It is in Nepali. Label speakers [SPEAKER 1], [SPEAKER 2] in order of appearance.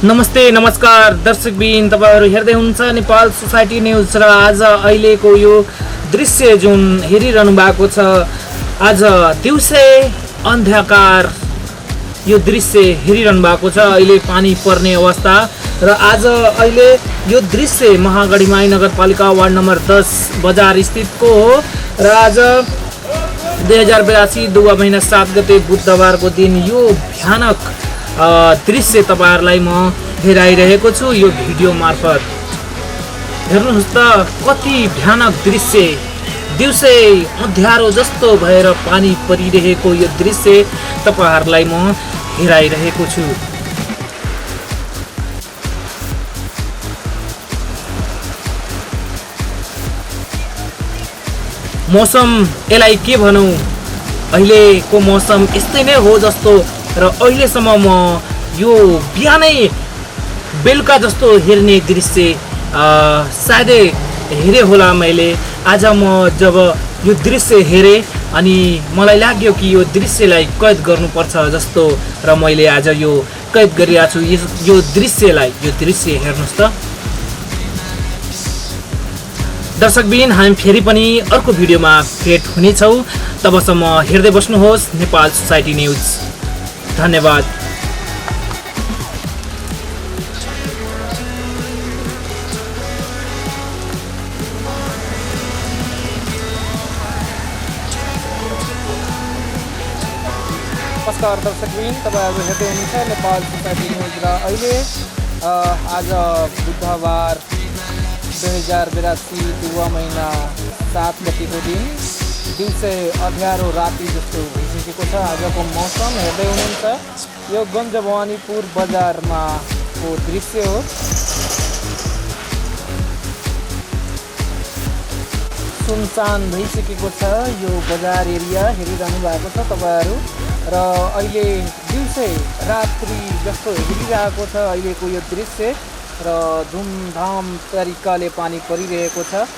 [SPEAKER 1] नमस्ते नमस्कार दर्शकबिन, तपाईहरु हेर्दै हुनुहुन्छ नेपाल सोसाइटी न्यूज र आज अहिलेको यो दृश्य जुन हेरिरहनु भएको छ, आज दिउँसै अन्धकार यो दृश्य हेरिरहनु भएको छ। अहिले पानी पर्ने अवस्था र आज अहिले यो दृश्य महागढीमाई नगरपालिका वार्ड नम्बर 10 बजार स्थितको हो र आज 2082 दुवा महिना 7 गते बुधबारको दिन यो भयानक दृश्य तपाईहरुलाई म हेराइरहेको छु यो भिडियो मार्फत। हेर्नुहोस् त कति भयानक दृश्य, दिउँसै अँध्यारो जस्तो भएर पानी परिरहेको यो दृश्य तपाईहरुलाई म हेराइरहेको छु। मौसम यसलाई के भनौं, अहिलेको मौसम यस्तै नै हो जस्तो र अहिलेसम्म म यो बिहानै बेलुका जस्तो हेर्ने दृश्य सायदै हेरे होला मैले। आज म जब यो दृश्य हेरेँ अनि मलाई लाग्यो कि यो दृश्यलाई कैद गर्नुपर्छ जस्तो र मैले आज यो कैद गरिरहेको छु यो दृश्यलाई। यो दृश्य हेर्नुहोस् त दर्शकबिन, हामी फेरि पनि अर्को भिडियोमा भेट हुनेछौँ। तबसम्म हेर्दै बस्नुहोस् नेपाल सोसाइटी न्यूज। धन्यवाद। नमस्कार दर्शकबिन, तपाईहरु हेर्दै हुनुहुन्छ नेपाल सोसाइटी न्यूज र अहिले आज बुधबार 2082 दुवा महिना 7 गतेको दिन दिउँसै अँध्यारो राति जस्तो भइसकेको छ। आजको मौसम हेर्दै हुनुहुन्छ यो गञ्ज भवानीपुर बजारमा को दृश्य हो। सुनसान भइसकेको छ यो बजार एरिया हेरिरहनु भएको छ तपाईहरु र अहिले दिउँसै रात्रि जस्तो हेरिरहेको छ अहिलेको यो दृश्य र धुमधाम तरिकाले पानी परिरहेको छ।